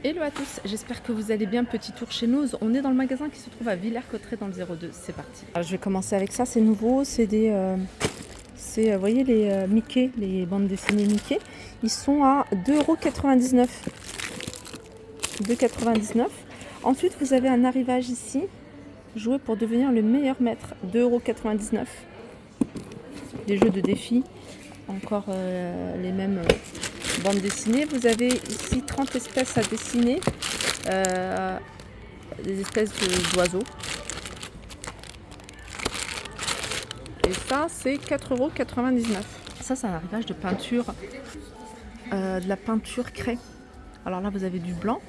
Hello à tous, j'espère que vous allez bien. Petit tour chez nous. On est dans le magasin qui se trouve à Villers-Cotterêts dans le 02. C'est parti. Alors, je vais commencer avec ça, c'est nouveau. C'est des. Vous voyez les Mickey, les bandes dessinées Mickey. Ils sont à 2,99 €. 2,99 €. Ensuite, vous avez un arrivage ici. Jouer pour devenir le meilleur maître. 2,99 €. Des jeux de défi. Encore les mêmes. Bande dessinée, vous avez ici 30 espèces à dessiner, des espèces d'oiseaux. Et ça, c'est 4,99 €. Ça, c'est un arrivage de peinture, de la peinture craie. Alors là, vous avez du blanc,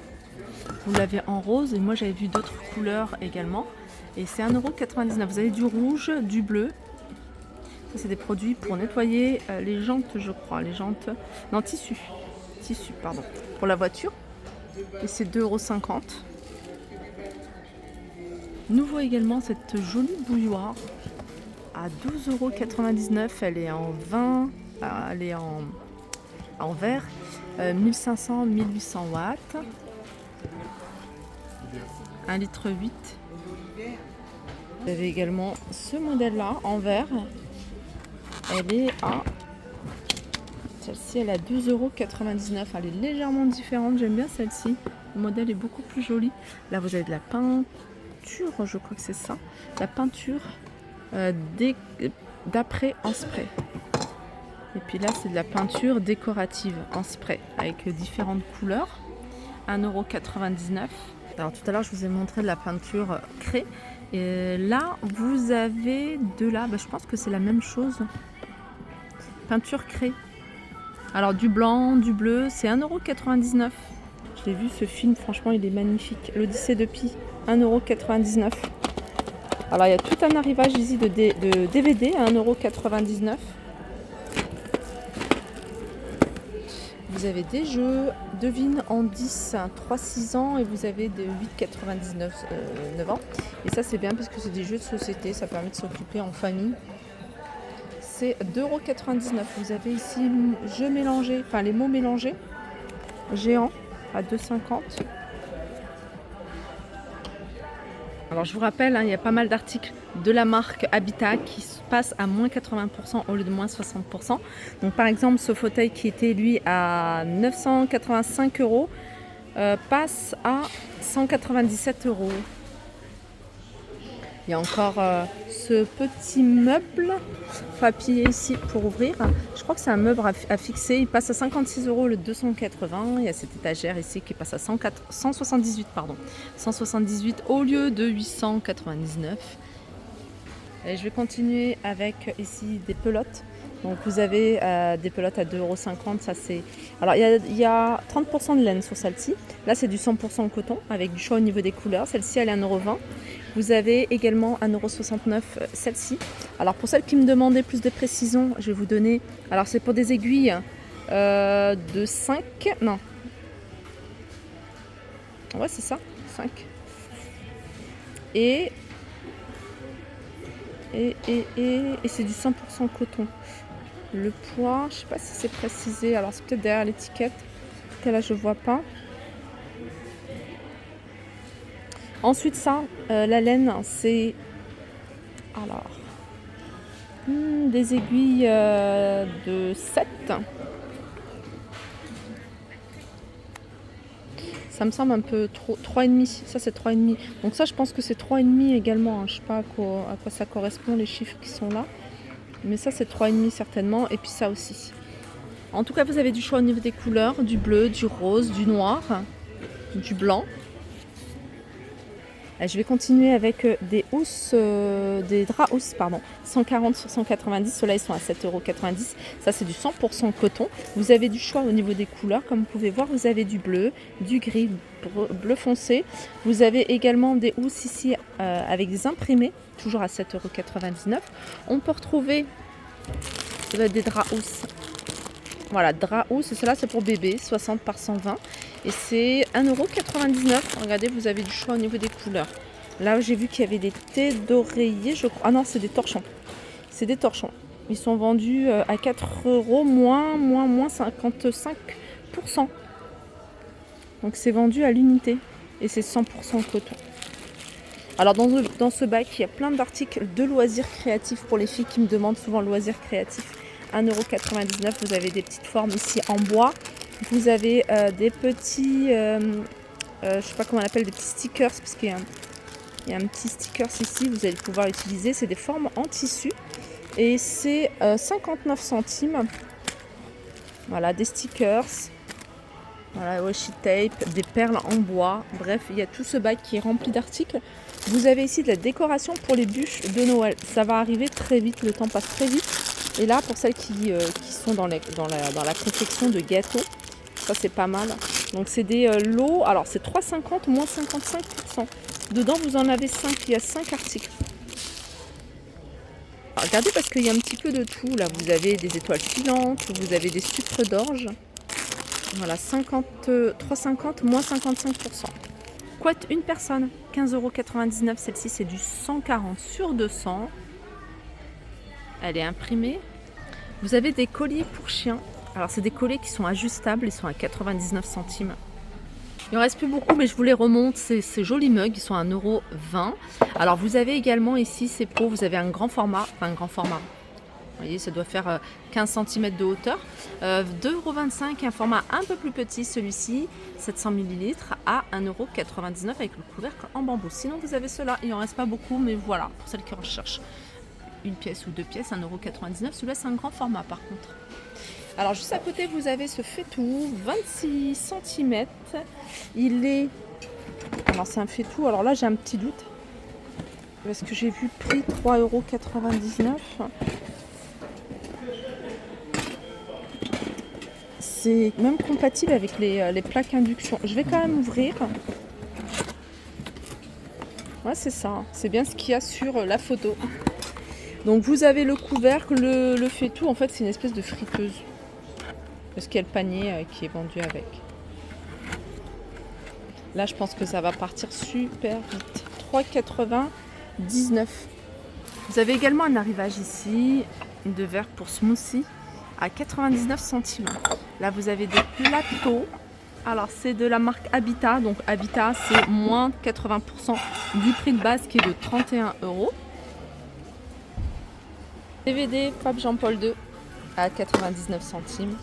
vous l'avez en rose, et moi j'avais vu d'autres couleurs également. Et c'est 1,99 €. Vous avez du rouge, du bleu. Ça, c'est des produits pour nettoyer les jantes, je crois. Les jantes. Non, tissu, pardon. Pour la voiture. Et c'est 2,50 €. Nouveau également, cette jolie bouilloire à 12,99 €. Elle est en 20. Elle est en verre. 1500-1800 watts. 1,8 litre. Vous avez également ce modèle-là en verre. Elle est à... Celle-ci, elle est à 12,99 €. Elle est légèrement différente. J'aime bien celle-ci. Le modèle est beaucoup plus joli. Là, vous avez de la peinture. Je crois que c'est ça. La peinture d'après en spray. Et puis là, c'est de la peinture décorative en spray avec différentes couleurs. 1,99 €. Alors tout à l'heure, je vous ai montré de la peinture craie. Et là, vous avez de la... je pense que c'est la même chose. Peinture craie. Alors du blanc, du bleu, c'est 1,99 €. Je l'ai vu ce film, franchement il est magnifique. L'Odyssée de Pi, 1,99 €. Alors il y a tout un arrivage ici de DVD à 1,99 €. Vous avez des jeux, devine en 10, 3-6 ans, et vous avez de 8,99 9 ans. Et ça c'est bien parce que c'est des jeux de société, ça permet de s'occuper en famille. C'est 2,99 €. Vous avez ici jeux mélangés, enfin les mots mélangés, géants à 2,50 €. Alors je vous rappelle, il y a pas mal d'articles de la marque Habitat qui passent à moins 80% au lieu de moins 60%. Donc par exemple, ce fauteuil qui était lui à 985 € passe à 197 €. Il y a encore ce petit meuble. Il faut appuyer ici pour ouvrir. Je crois que c'est un meuble à fixer. Il passe à 56 € le 280. Il y a cette étagère ici qui passe à 178, pardon. 178 au lieu de 899. Et je vais continuer avec ici des pelotes. Donc vous avez des pelotes à 2,50 €. Ça c'est. Alors il y a 30% de laine sur celle-ci. Là c'est du 100% coton avec du choix au niveau des couleurs. Celle-ci elle est à 1,20 €. Vous avez également 1,69 € celle-ci. Alors pour celles qui me demandaient plus de précision, je vais vous donner. Alors c'est pour des aiguilles de 5. Non. Ouais c'est ça, 5. Et c'est du 100% coton. Le poids, je ne sais pas si c'est précisé. Alors c'est peut-être derrière l'étiquette. En tout cas là je vois pas. Ensuite ça, la laine, c'est alors des aiguilles de 7. Ça me semble un peu trop. 3,5. Ça c'est 3,5. Donc ça je pense que c'est 3,5 également. Je ne sais pas à quoi ça correspond les chiffres qui sont là. Mais ça c'est 3,5 certainement. Et puis ça aussi. En tout cas vous avez du choix au niveau des couleurs. Du bleu, du rose, du noir, du blanc. Je vais continuer avec des draps housses, pardon, 140 sur 190. Ceux-là, ils sont à 7,90 €. Ça, c'est du 100% coton. Vous avez du choix au niveau des couleurs. Comme vous pouvez voir, vous avez du bleu, du gris, bleu foncé. Vous avez également des housses ici avec des imprimés, toujours à 7,99 €. On peut retrouver des draps housses. Voilà, drap housse, cela c'est pour bébé, 60 par 120. Et c'est 1,99 €. Regardez, vous avez du choix au niveau des couleurs. Là, j'ai vu qu'il y avait des têtes d'oreiller, je crois. Ah non, c'est des torchons. C'est des torchons. Ils sont vendus à 4 € moins 55%. Donc c'est vendu à l'unité et c'est 100% coton. Alors dans ce bac, il y a plein d'articles de loisirs créatifs pour les filles qui me demandent souvent loisirs créatifs. 1,99 €. Vous avez des petites formes ici en bois. Vous avez des petits, je sais pas comment on appelle, des petits stickers, parce qu'il y a un petit stickers ici, vous allez pouvoir utiliser. C'est des formes en tissu et c'est 59 centimes. Voilà, des stickers. Voilà, washi tape, des perles en bois. Bref, il y a tout ce bac qui est rempli d'articles. Vous avez ici de la décoration pour les bûches de Noël. Ça va arriver très vite, le temps passe très vite. Et là, pour celles qui sont dans la confection de gâteaux, ça c'est pas mal. Donc c'est des lots, alors c'est 3,50 moins 55%. Dedans, vous en avez 5, il y a 5 articles. Alors, regardez parce qu'il y a un petit peu de tout. Là, vous avez des étoiles filantes, vous avez des sucres d'orge. Voilà, 3,50 moins 55%. Couette une personne, 15,99 €. Celle-ci, c'est du 140 sur 200. Elle est imprimée. Vous avez des colliers pour chiens. Alors, c'est des colliers qui sont ajustables. Ils sont à 99 centimes. Il en reste plus beaucoup, mais je vous les remonte. Ces jolis mugs, ils sont à 1,20 €. Alors, vous avez également ici ces pots. Vous avez un grand format. Enfin, un grand format. Vous voyez, ça doit faire 15 cm de hauteur. 2,25 €, un format un peu plus petit, celui-ci, 700 ml, à 1,99 € avec le couvercle en bambou. Sinon, vous avez cela. Il n'en reste pas beaucoup, mais voilà, pour celles qui recherchent une pièce ou deux pièces, 1,99 €. Celui-là, c'est un grand format, par contre. Alors, juste à côté, vous avez ce faitout, 26 cm. Il est... Alors, c'est un faitout. Alors là, j'ai un petit doute. Parce que j'ai vu prix 3,99 €. C'est même compatible avec les plaques induction. Je vais quand même ouvrir. Ouais, c'est ça. C'est bien ce qu'il y a sur la photo. Donc vous avez le couvercle, le faitout. En fait, c'est une espèce de friteuse. Parce qu'il y a le panier qui est vendu avec. Là, je pense que ça va partir super vite. 3,99 €. Vous avez également un arrivage ici de verre pour smoothie à 99 centimes. Là, vous avez des plateaux. Alors, c'est de la marque Habitat. Donc, Habitat, c'est moins 80% du prix de base qui est de 31 €. DVD Pape Jean-Paul II à 99 centimes.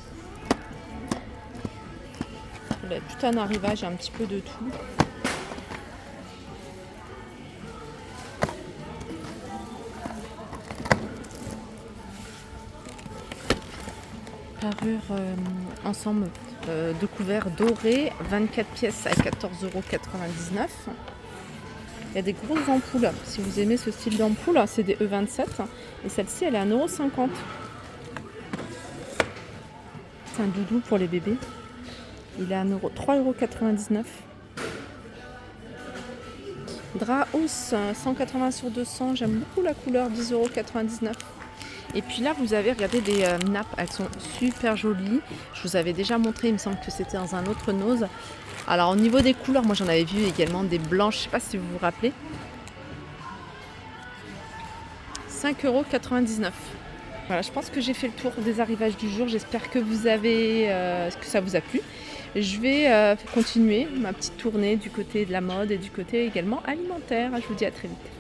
Là, tout un arrivage, un petit peu de tout. Parure ensemble de couverts dorés, 24 pièces à 14,99 €. Il y a des grosses ampoules. Si vous aimez ce style d'ampoule, c'est des E27. Et celle-ci, elle est à 1,50 €. C'est un doudou pour les bébés. Il est à 3,99 €. Drap housse, 180 sur 200. J'aime beaucoup la couleur, 10,99 €. Et puis là, vous avez, regardé des nappes, elles sont super jolies. Je vous avais déjà montré, il me semble que c'était dans un autre nose. Alors au niveau des couleurs, moi j'en avais vu également des blanches, je ne sais pas si vous vous rappelez. 5,99 €. Voilà, je pense que j'ai fait le tour des arrivages du jour. J'espère que que ça vous a plu. Je vais continuer ma petite tournée du côté de la mode et du côté également alimentaire. Je vous dis à très vite.